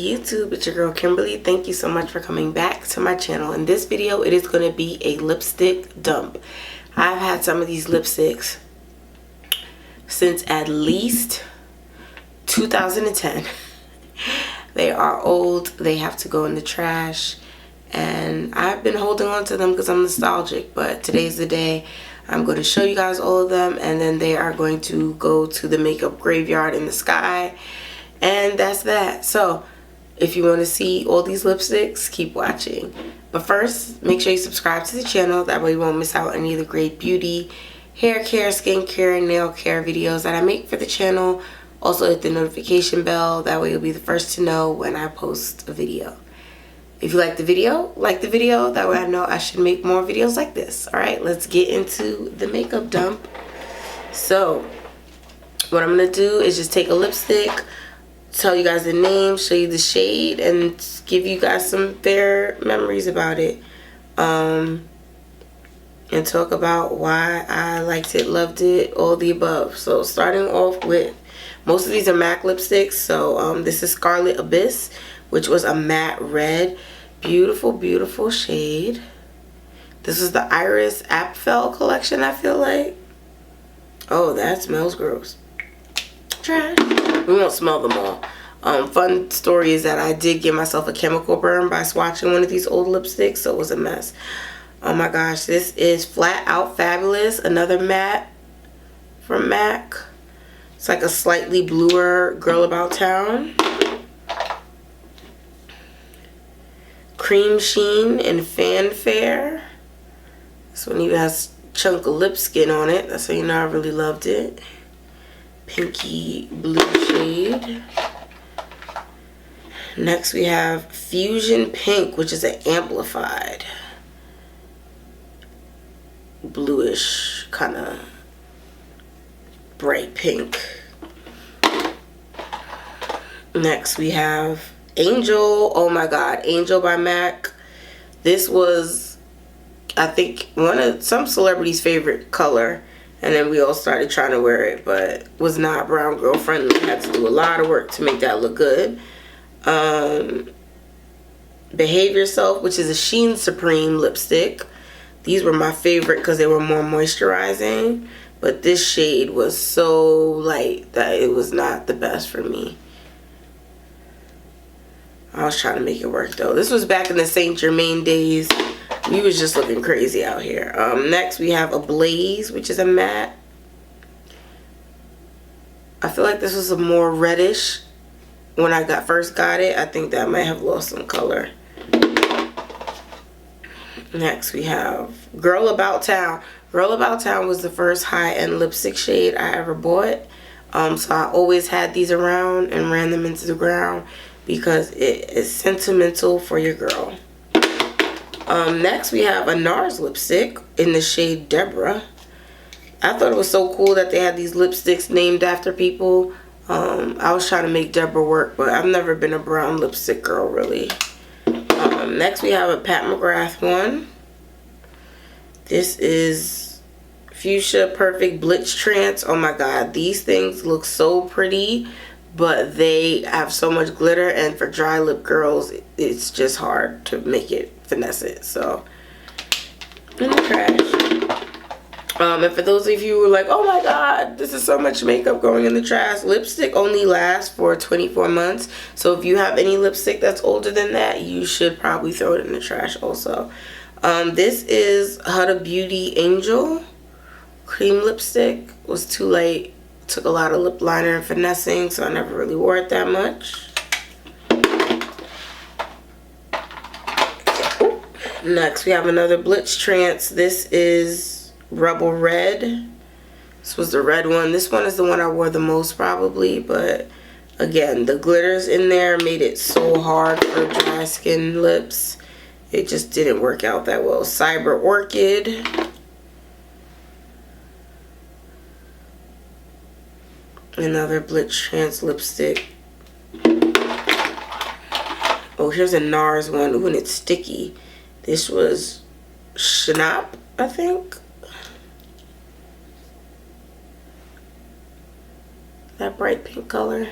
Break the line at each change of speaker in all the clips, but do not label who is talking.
YouTube, it's your girl Kimberly. Thank you so much for coming back to my channel. In this video, it is going to be a lipstick dump. I've had some of these lipsticks since at least 2010. They are old, they have to go in the trash, and I've been holding on to them because I'm nostalgic. But today's the day. I'm going to show you guys all of them, and then they are going to go to the makeup graveyard in the sky. And that's that. So if you want to see all these lipsticks, keep watching. But first, make sure you subscribe to the channel. That way you won't miss out on any of the great beauty, hair care, skincare, and nail care videos that I make for the channel. Also hit the notification bell. That way you'll be the first to know when I post a video. If you like the video, like the video. That way I know I should make more videos like this. Alright, let's get into the makeup dump. So what I'm going to do is just take a lipstick, tell you guys the name, show you the shade, and give you guys some fair memories about it. And talk about why I liked it, loved it, all the above. So starting off with, most of these are MAC lipsticks. So this is Scarlet Abyss, which was a matte red. Beautiful, beautiful shade. This is the Iris Apfel collection, I feel like. Oh, that smells gross. Trash. We won't smell them all. Fun story is that I did give myself a chemical burn by swatching one of these old lipsticks, so it was a mess. Oh my gosh, this is Flat Out Fabulous, another matte from MAC. It's like a slightly bluer Girl About Town. Cream Sheen and Fanfare. This one even has a chunk of lip skin on it. That's how you know I really loved it. Pinky blue shade. Next we have Fusion Pink, which is an amplified bluish kind of bright pink. Next we have Angel. Oh my god, Angel by MAC. This was, I think, some celebrity's favorite color, and then we all started trying to wear it, but was not brown girl friendly. Had to do a lot of work to make that look good. Behave Yourself, which is a Sheen Supreme lipstick. These were my favorite because they were more moisturizing, but this shade was so light that it was not the best for me. I was trying to make it work though. This was back in the Saint Germain days. We was just looking crazy out here. Next we have Ablaze, which is a matte. I feel like this was a more reddish when I first got it. I think that might have lost some color. Next we have Girl About Town. Girl About Town was the first high-end lipstick shade I ever bought. So I always had these around and ran them into the ground because it is sentimental for your girl. Next we have a NARS lipstick in the shade Deborah. I thought it was so cool that they had these lipsticks named after people. I was trying to make Deborah work, but I've never been a brown lipstick girl really. Next we have a Pat McGrath one. This is Fuchsia Perfect Blitz Trance. Oh my god, these things look so pretty, but they have so much glitter, and for dry lip girls it's just hard to make it finesse it. So in the trash. And for those of you who are like, oh my god, this is so much makeup going in the trash, lipstick only lasts for 24 months. So if you have any lipstick that's older than that, you should probably throw it in the trash also. This is Huda Beauty Angel cream lipstick. Was too late. Took a lot of lip liner and finessing, so I never really wore it that much. Next we have another Blitz Trance. This is Rebel Red. This was the red one. This one is the one I wore the most probably, but again, the glitters in there made it so hard for dry skin lips. It just didn't work out that well. Cyber Orchid. Another Blitz Trance lipstick. Oh, here's a NARS one. Ooh, and it's sticky. This was Schnapp, I think. That bright pink color.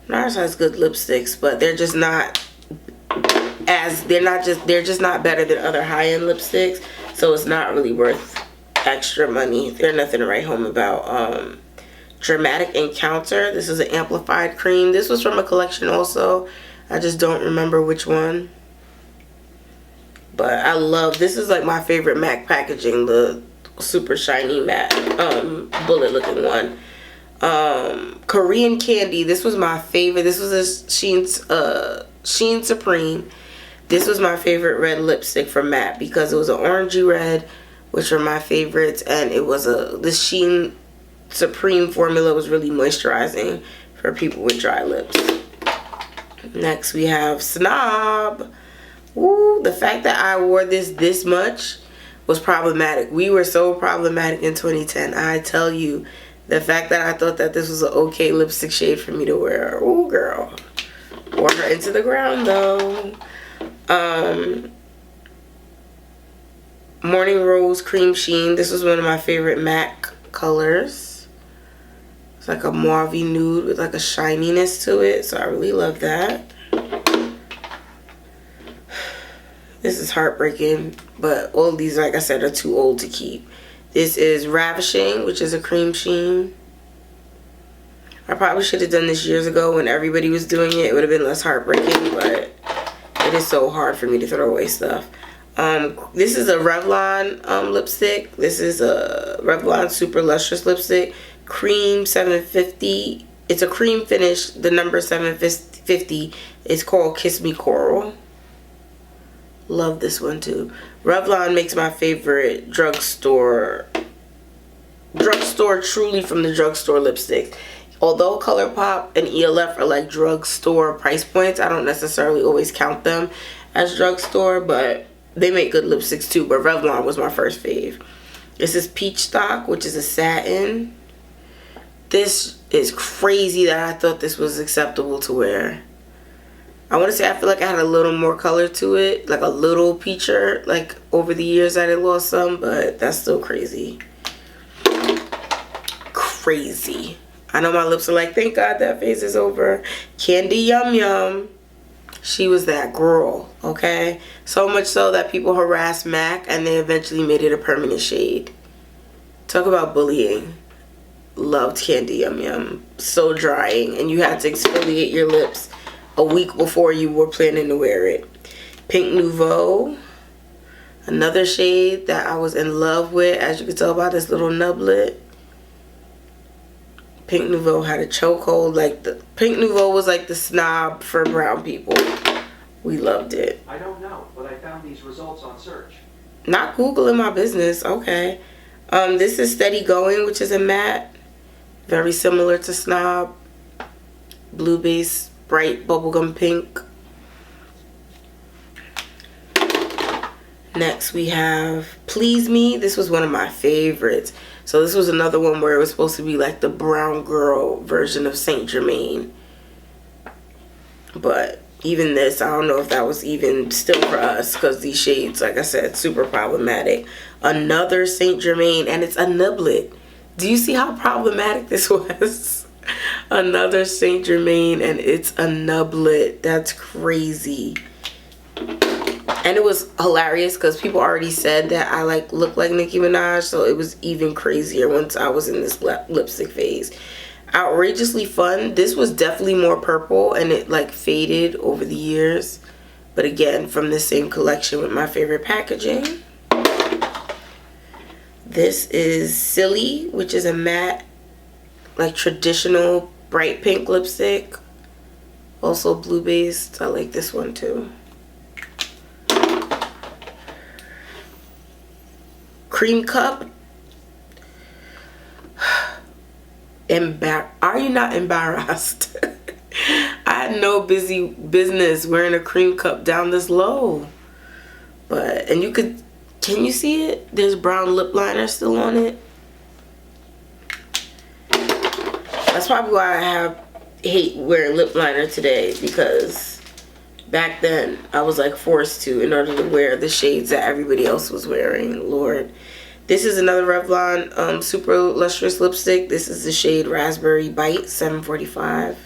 NARS has good lipsticks, but they're just not they're just not better than other high-end lipsticks, so it's not really worth extra money. There's nothing to write home about. Dramatic Encounter, this is an amplified cream. This was from a collection also, I just don't remember which one, but I love, this is like my favorite MAC packaging, the super shiny matte bullet looking one. Korean Candy, this was my favorite. This was a Sheen Supreme. This was my favorite red lipstick from MAC because it was an orangey red, which are my favorites, and it was the Sheen Supreme formula was really moisturizing for people with dry lips. Next we have Snob. Woo, the fact that I wore this much was problematic. We were so problematic in 2010. I tell you, the fact that I thought that this was an okay lipstick shade for me to wear. Ooh, girl. Wore her into the ground though. Morning Rose Cream Sheen. This was one of my favorite MAC colors. It's like a mauve nude with like a shininess to it, so I really love that. This is heartbreaking, but all of these, like I said, are too old to keep. This is Ravishing, which is a cream sheen. I probably should have done this years ago when everybody was doing it. It would have been less heartbreaking, but it is so hard for me to throw away stuff. This is a Revlon lipstick. This is a Revlon Super Lustrous Lipstick. Cream 750. It's a cream finish. The number 750 is called Kiss Me Coral. Love this one too. Revlon makes my favorite drugstore truly from the drugstore lipsticks. Although ColourPop and ELF are like drugstore price points, I don't necessarily always count them as drugstore, but they make good lipsticks too. But Revlon was my first fave. This is Peach Stock, which is a satin. This is crazy that I thought this was acceptable to wear. I want to say I feel like I had a little more color to it, like a little peacher. Like over the years I did lost some, but that's still crazy. Crazy. I know my lips are like, thank God that phase is over. Candy Yum Yum. She was that girl, okay? So much so that people harassed MAC and they eventually made it a permanent shade. Talk about bullying. Loved Candy Yum Yum. So drying, and you had to exfoliate your lips a week before you were planning to wear it. Pink Nouveau. Another shade that I was in love with, as you can tell by this little nublet. Pink Nouveau had a chokehold. Like the Pink Nouveau was like the Snob for brown people. We loved it.
I don't know, but I found these results on search.
Not Googling my business. Okay. This is Steady Going, which is a matte. Very similar to Snob. Blue base, bright bubblegum pink. Next we have Please Me. This was one of my favorites. So this was another one where it was supposed to be like the brown girl version of Saint Germain. But even this, I don't know if that was even still for us, because these shades, like I said, super problematic. Another Saint Germain, and it's a nublet. Do you see how problematic this was? Another Saint Germain, and it's a nublet. That's crazy. And it was hilarious because people already said that I like look like Nicki Minaj, so it was even crazier once I was in this lipstick phase. Outrageously Fun. This was definitely more purple, and it like faded over the years. But again, from the same collection with my favorite packaging. This is Silly, which is a matte, like traditional bright pink lipstick. Also blue based. I like this one too. Cream Cup. Are you not embarrassed? I had no business wearing a cream cup down this low. But, and you could, can you see it? There's brown lip liner still on it. That's probably why I hate wearing lip liner today, because back then I was like forced to in order to wear the shades that everybody else was wearing. Lord. This is another Revlon Super Lustrous Lipstick. This is the shade Raspberry Bite 745.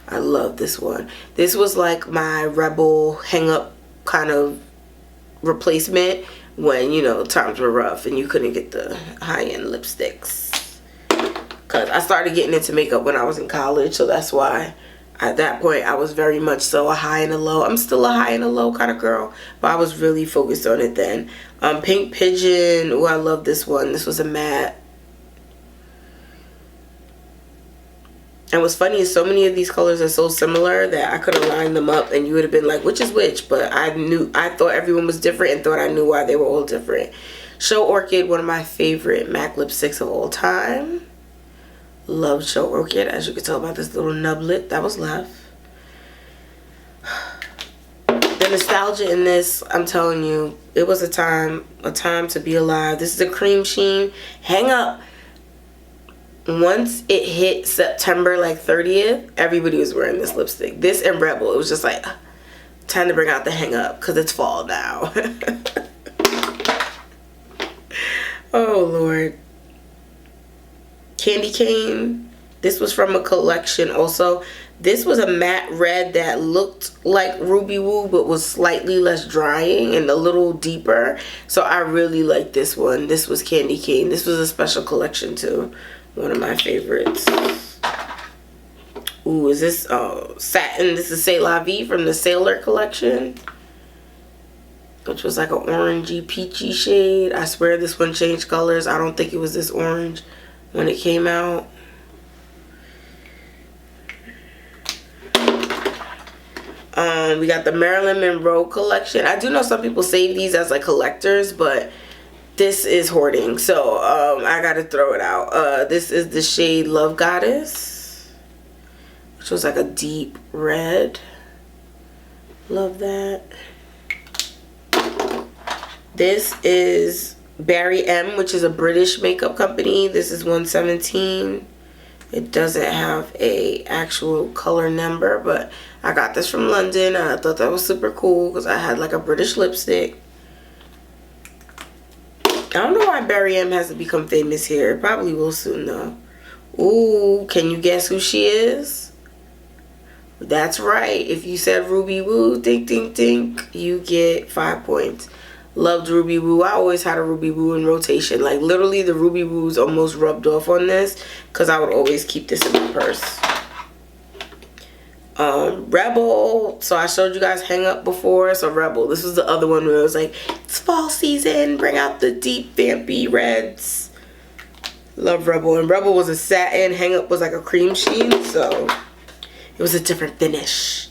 I love this one. This was like my Rebel hang up kind of replacement when, you know, times were rough and you couldn't get the high-end lipsticks. Because I started getting into makeup when I was in college, so that's why at that point I was very much so a high and a low. I'm still a high and a low kind of girl, but I was really focused on it then. Pink Pigeon. Oh, I love this one. This was a matte. And what's funny is so many of these colors are so similar that I could have lined them up and you would have been like, which is which? But I thought everyone was different and thought I knew why they were all different. Show Orchid, one of my favorite MAC lipsticks of all time. Love Show Orchid, as you can tell by this little nublet that was left. The nostalgia in this, I'm telling you, it was a time to be alive. This is a cream sheen. Hang up. Once it hit September like 30th, everybody was wearing this lipstick. This and Rebel. It was just like, time to bring out the hang up because it's fall now. Oh, Lord. Candy Cane. This was from a collection also. This was a matte red that looked like Ruby Woo but was slightly less drying and a little deeper. So I really like this one. This was Candy Cane. This was a special collection too. One of my favorites. Ooh, is this satin? This is C'est La Vie from the Sailor collection, which was like an orangey peachy shade. I swear this one changed colors. I don't think it was this orange when it came out. We got the Marilyn Monroe collection. I do know some people save these as like collectors, but this is hoarding, so I gotta throw it out. This is the shade Love Goddess, which was like a deep red. Love that. This is Barry M, which is a British makeup company. This is 117. It doesn't have a actual color number, but I got this from London. I thought that was super cool because I had like a British lipstick. I don't know why Barry M hasn't become famous here. It probably will soon though. Ooh, can you guess who she is? That's right. If you said Ruby Woo, ding, ding, ding, you get 5 points. Loved Ruby Woo. I always had a Ruby Woo in rotation. Like literally the Ruby Woos almost rubbed off on this because I would always keep this in my purse. Rebel. So I showed you guys Hang Up before. So Rebel. This was the other one where it was like, it's fall season. Bring out the deep vampy reds. Love Rebel. And Rebel was a satin. Hang Up was like a cream sheen. So it was a different finish.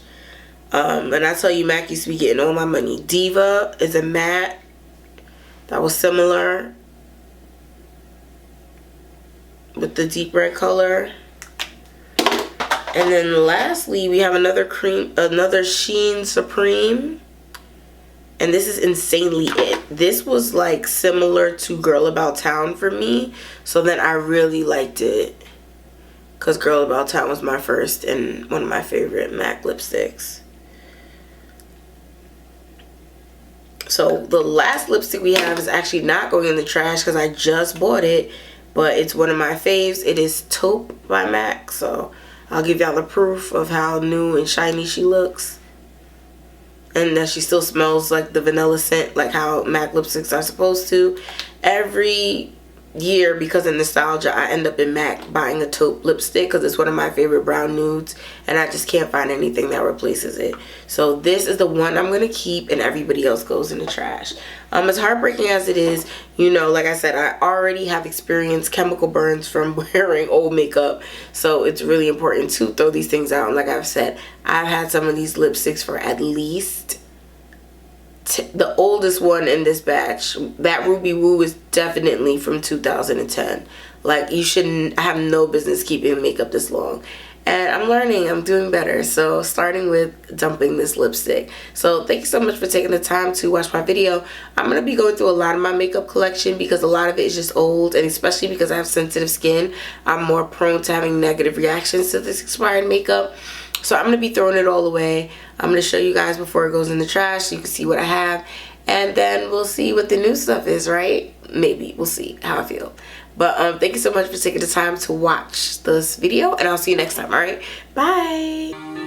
And I tell you, MAC used to be getting all my money. Diva is a matte that was similar with the deep red color. And then lastly, we have another Sheen Supreme. And this is Insanely It. This was like similar to Girl About Town for me. So then I really liked it, because Girl About Town was my first and one of my favorite MAC lipsticks. So the last lipstick we have is actually not going in the trash because I just bought it, but it's one of my faves. It is Taupe by MAC. So I'll give y'all the proof of how new and shiny she looks, and that she still smells like the vanilla scent, like how MAC lipsticks are supposed to. Every year, because of nostalgia, I end up in MAC buying a Taupe lipstick because it's one of my favorite brown nudes, and I just can't find anything that replaces it. So this is the one I'm gonna keep, and everybody else goes in the trash. As heartbreaking as it is, you know, like I said, I already have experienced chemical burns from wearing old makeup, so it's really important to throw these things out. And like I've said, I've had some of these lipsticks for at least the oldest one in this batch. That Ruby Woo is definitely from 2010. Like, you shouldn't have no business keeping makeup this long. And I'm learning, I'm doing better. So starting with dumping this lipstick. So thank you so much for taking the time to watch my video. I'm going to be going through a lot of my makeup collection because a lot of it is just old, and especially because I have sensitive skin, I'm more prone to having negative reactions to this expired makeup. So I'm going to be throwing it all away. I'm going to show you guys before it goes in the trash so you can see what I have. and then we'll see what the new stuff is, right? Maybe. We'll see how I feel. But thank you so much for taking the time to watch this video, and I'll see you next time. All right, bye.